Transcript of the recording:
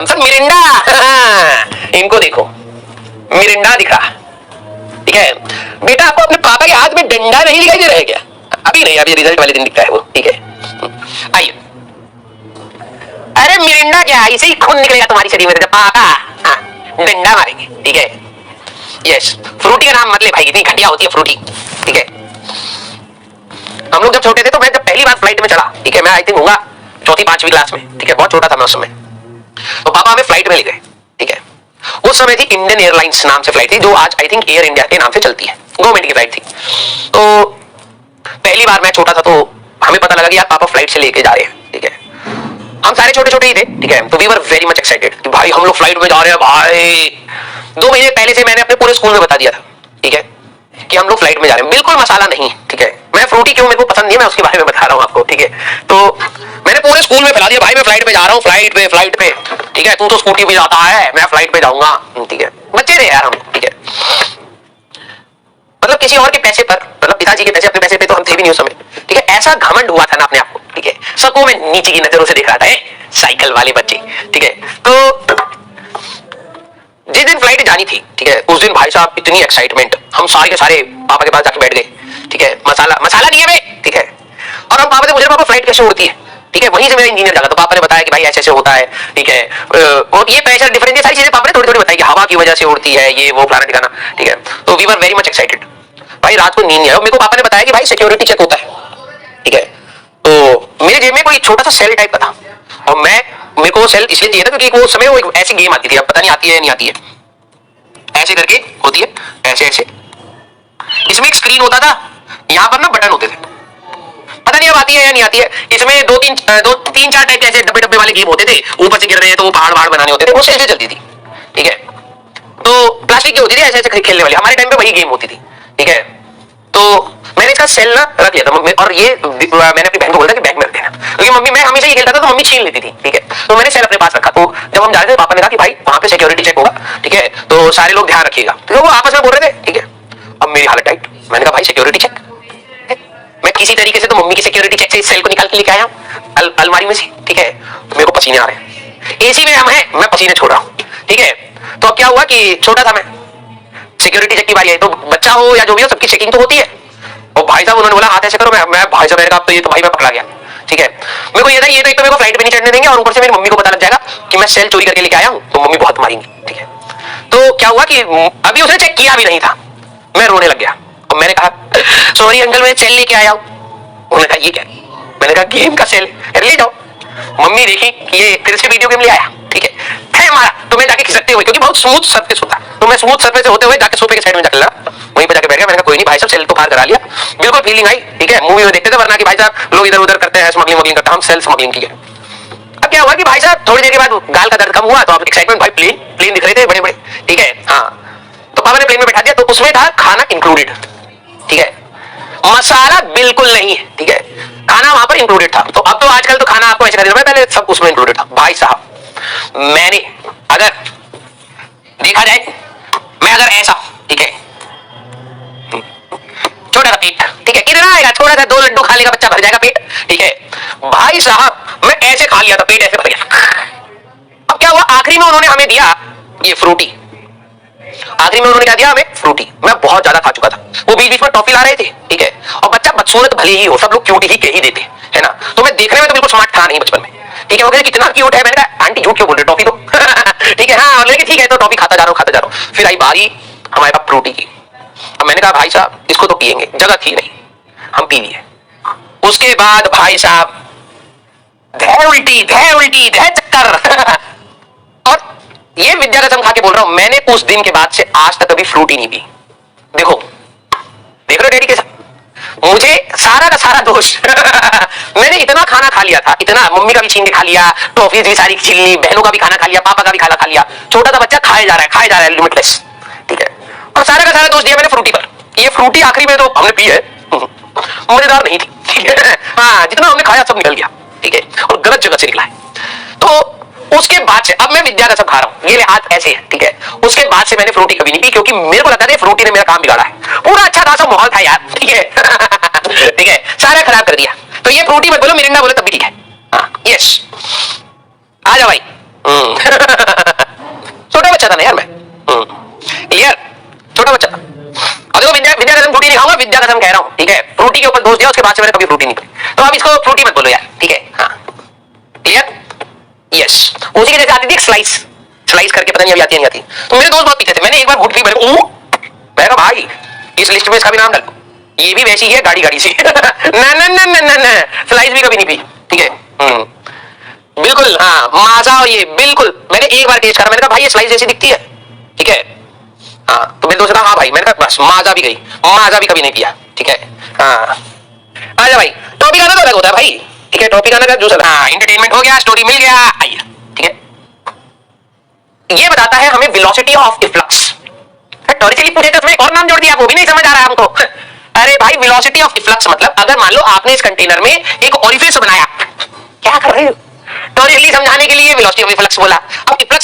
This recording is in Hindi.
Sir Mirinda. इनको देखो, मिरिंडा दिख रहा, ठीक है। बेटा आपको अपने पापा के हाथ में डंडा नहीं दिखाई दे रहा है क्या? अभी नहीं, अभी रिजल्ट वाले दिन दिखता है वो, ठीक है। आइए, अरे मिरिंडा क्या, इसे ही खून निकलेगा तुम्हारी शरीर में पापा। हाँ, डंडा मारेंगे, ठीक है। यस, फ्रूटी का नाम मत ले भाई, इतनी घटिया होती है फ्रूटी, ठीक है। हम लोग जब छोटे थे तो मैं जब पहली बार फ्लाइट में चढ़ा, ठीक है, मैं आई थिंक होगा चौथी पांचवी क्लास में, ठीक है, बहुत छोटा था मैं उस समय। तो पापा हमें फ्लाइट में ले गए, ठीक है। उस समय थी इंडियन एयरलाइंस नाम से फ्लाइट थी, जो आज आई थिंक एयर इंडिया के नाम से चलती है, गवर्नमेंट की फ्लाइट थी। तो पहली बार मैं छोटा था तो हमें पता लगा कि यार पापा फ्लाइट से लेके जा रहे हैं, ठीक है। हम सारे छोटे छोटे ही थे, ठीक है। तो we were very much excited कि भाई हम लोग फ्लाइट में जा रहे हैं भाई। 2 महीने पहले से मैंने अपने पूरे स्कूल में बता दिया था, ठीक है, कि हम लोग फ्लाइट में जा रहे हैं। बिल्कुल मसाला नहीं, ठीक है। मैं फ्रूटी क्यों मेरे को पसंद नहीं है, मैं उसके बारे में बता रहा हूँ आपको, ठीक है। तो मैंने पूरे स्कूल में फैला दिया भाई मैं फ्लाइट में जा रहा हूँ, फ्लाइट पे, ठीक है। तू तो स्कूटी पे जाता है, मैं फ्लाइट पे जाऊंगा, ठीक है। बच्चे थे यार हम, ठीक है। मतलब किसी और के पैसे पर, मतलब पिताजी के पैसे अपने पैसे पे तो हम थे भी नहीं उस समय, ठीक है। ऐसा घमंड हुआ था ना अपने आप को, ठीक है। सबको मैं नीचे की नजरों से देख रहा था, साइकिल वाले बच्चे, ठीक है। तो जिस दिन फ्लाइट जानी थी, ठीक है, उस दिन भाई साहब इतनी एक्साइटमेंट, हम सारे के सारे पापा के पास जाके बैठ गए, ठीक है। मसाला नहीं है बे, ठीक है। और हम पापा से पूछ रहे पापा फ्लाइट कैसे उड़ती है, ठीक है। वहीं से मेरा इंजीनियर जागा, तो पापा ने बताया कि भाई ऐसे ऐसे होता है, ठीक है। और ये प्रेशर डिफरेंस, ये सारी चीजें पापा ने थोड़ी थोड़ी बताई कि हवा की वजह से उड़ती है, ये वो फलाना ठिकाना, ठीक है। तो we were very much excited. भाई रात को नींद नहीं आया, मेरे को पापा ने बताया कि भाई सिक्योरिटी चेक होता है, ठीक है। तो मेरे जेब में कोई छोटा सा सेल टाइप का था, और मेरे को वो सेल इसलिए चाहिए था क्योंकि वो समय वो एक ऐसी गेम आती थी, अब पता नहीं आती है या नहीं आती है, ऐसे करके होती है, ऐसे ऐसे। इसमें एक स्क्रीन होता था, यहां पर ना बटन होते थे, पता नहीं अब आती है या नहीं आती है। इसमें दो तीन चार टाइप के ऐसे डब्बे डब्बे वाले गेम होते थे, ऊपर से गिर रहे हैं तो वो पहाड़ वहाड़ बनाने होते थे, वो सेल से चलती थी, ठीक है। तो प्लास्टिक की होती थी ऐसे ऐसे खेलने वाली, हमारे टाइम पे वही गेम होती थी, ठीक है। तो मैंने इसका सेल ना रख लिया था, और ये मैंने अपनी बहन को बोला कि बैग में रख देना, क्योंकि मम्मी, मैं हमेशा ये खेलता था तो मम्मी छीन लेती थी, ठीक है। तो मैंने सेल अपने पास रखा। तो जब हम जा रहे थे पापा ने कहा कि भाई वहां पे सिक्योरिटी चेक होगा, ठीक है, तो सारे लोग ध्यान रखिएगा, तो वो आपस में बोल रहे थे, ठीक है। अब मेरी हालत टाइट, मैंने कहा भाई सिक्योरिटी चेक, मैं किसी तरीके से तो मम्मी की सिक्योरिटी चेक से इस सेल को निकाल के लेके आया हूं अलमारी में से, ठीक है। मेरे को पसीने आ रहे हैं, एसी में हम हैं, मैं पसीने छोड़ रहा हूं, ठीक है। तो अब क्या हुआ कि छोटा था मैं, सिक्योरिटी चेक की बारी आई, तो बच्चा हो या जो भी हो सबकी चेकिंग तो होती है। और भाई साहब उन्होंने बोला हाथ ऐसे करो, मैं भाई साहब मैंने कहा तो ये तो भाई मैं पकड़ा गया, ठीक है। मेरे को ये था ये तो एक तो मेरे को फ्लाइट पे नहीं चढ़ने देंगे, और ऊपर से मेरी मम्मी को पता लग जाएगा कि मैं सेल चोरी करके लेके आया हूं, तो मम्मी बहुत मारेंगी, ठीक है। तो क्या हुआ कि अभी उसने चेक किया भी नहीं था, मैं रोने लग गया, और मैंने कहा सॉरी अंकल मैं सेल लेके आया हूं। उन्होंने कहा ये क्या, मैंने कहा गेम का सेल, ले जाओ। मम्मी देखी कि ये फिर से वीडियो गेम ले आया, ठीक है मारा, तो मैं जाके खिसकते हुए, क्योंकि बहुत स्मूथ सरफेस होता, तो मैं स्मूथ सरफेस से होते हुए जाके सोफे के साइड में जाके लगा, वहीं पे जाके बैठ गया। मैंने कहा कोई नहीं भाई साहब सेल तो पार करा लिया, बिल्कुल फीलिंग आई, ठीक है। मूवी में देखते थे वरना कि भाई साहब लोग इधर उधर करते हैं, स्मगलिंग करते हैं, हम सेल स्मगलिंग की है। अब क्या हुआ कि भाई साहब थोड़ी देर के बाद गाल का दर्द कम हुआ, तो आप एक्साइटमेंट, भाई प्लेन दिख रहे थे बड़े बड़े, ठीक है। हाँ, तो पापा ने प्लेन में बैठा दिया, तो उसमें था खाना इंक्लूडेड, ठीक है, मसाला बिल्कुल नहीं है, ठीक है, खाना वहां पर इंक्लूडेड था। तो अब तो आजकल तो खाना आपको ऐसे कर देना, पहले सब उसमें इंक्लूडेड था। भाई साहब मैंने अगर देखा जाए, मैं अगर ऐसा, ठीक है, छोटा सा पेट, ठीक है, कितना आएगा छोटा सा, 2 लड्डू खा लेगा बच्चा, भर जाएगा पेट, ठीक है। भाई साहब मैं ऐसे खा लिया था, पेट ऐसे भर गया। अब क्या हुआ, आखिरी में उन्होंने हमें दिया ये फ्रूटी, आखिरी में उन्होंने क्या दिया हमें, फ्रूटी। मैं बहुत ज्यादा खा चुका था, वो बीच बीच में टॉफी ला रहे थे, ठीक है। और बच्चा बदसूरत भले ही हो, सब लोग क्यूट ही कह ही देते है ना, तो मैं देखने में तो बिल्कुल स्मार्ट था नहीं बचपन में, ठीक है। वो कहते कितना क्यूट है, मैंने कहा आंटी झूठ क्यों बोल रहे, टॉफी दो ठीक है। हाँ, और लेकिन ठीक है, तो टॉफी खाता जा रहा हूँ। फिर आई बारी हमारे पास फ्रूटी की। अब मैंने कहा भाई साहब इसको तो पियेंगे, जगह थी नहीं, हम पी लिए। उसके बाद भाई साहब धै उल्टी धै चक्कर और ये विद्या कसम खा के बोल रहा हूं, मैंने उस दिन के बाद से आज तक कभी फ्रूटी नहीं पी। देखो देख रहे हो डैडी के साथ, मुझे सारा का सारा दोष मैंने इतना खाना खा लिया था, इतना, मम्मी का भी छीन के खा लिया, टॉफी भी सारी छीन ली, बहनों का भी खाना खा लिया, पापा का भी खाना खा लिया, छोटा सा बच्चा खाए जा रहा है लिमिटलेस, ठीक है। और सारा का सारा दोष दिया मैंने फ्रूटी पर। ये फ्रूटी आखिरी में तो हमने पी है, मजेदार नहीं थी, ठीक है। हाँ, जितना हमने खाया सब निकल गया, ठीक है, और गलत जगह से निकला है। तो उसके बाद से अब मैं विद्या का सब खा रहा हूं, ये हाथ ऐसे है, ठीक है। उसके बाद से मैंने फ्रूटी कभी नहीं पी, क्योंकि मेरे को लगता था फ्रूटी ने मेरा काम बिगाड़ा है। पूरा अच्छा खासा माहौल था यार, ठीक है ठीक है, सारा खराब कर दिया। तो ये फ्रूटी मत बोलो, मिरिंडा बोलो तब भी ठीक है। हाँ, यस, आ जाओ भाई, छोटा बच्चा था ना यार मैं। क्लियर, छोटा बच्चा था। और देखो विद्या विद्या कसम फ्रूटी नहीं खाऊंगा, विद्या कसम कह रहा हूं, ठीक है। फ्रूटी के ऊपर दोष दिया, उसके बाद से मैंने कभी फ्रूटी नहीं पी, तो आप इसको फ्रूटी मत बोलो यार, ठीक है। हाँ क्लियर, यस। उसी के जैसे आती थी एक स्लाइस, स्लाइस करके पता नहीं अभी आती है नहीं आती, तो मेरे दोस्त बहुत पीते थे। मैंने एक बार घुट पी, मैंने कहा भाई इस लिस्ट में इसका भी नाम डालो, ये भी वैसी ही है गाड़ी गाड़ी सी। ना ना ना ना ना ना, स्लाइस भी कभी नहीं पी, ठीक है। बिल्कुल हाँ, माजा और ये बिल्कुल मैंने एक बार टेस्ट करा, मैंने कहा भाई ये स्लाइस जैसी दिखती है, ठीक है। हाँ तो मेरे दोस्त ने कहा हाँ भाई, मैंने कहा बस माजा भी गई, माजा भी कभी नहीं पिया, ठीक है। हाँ आजा भाई, टॉपिक आना तो अलग होता है भाई, ठीक है। टॉपिक आना का दूसरा, हाँ एंटरटेनमेंट हो गया, स्टोरी मिल गया, आइए, ठीक है। ये बताता है हमें वेलोसिटी ऑफ इफ्लक्स। टॉरिकली पूछे तो उसमें और नाम जोड़ दिया, वो भी नहीं समझ आ रहा है हमको। अरे भाई वेलोसिटी ऑफ इफ्लक्स मतलब अगर मान लो आपने इस कंटेनर में एक ओरिफिस बनाया, क्या कर रहे हो, टॉरिकली समझाने के लिए वेलोसिटी ऑफ इफ्लक्स बोला। अब इफ्लक्स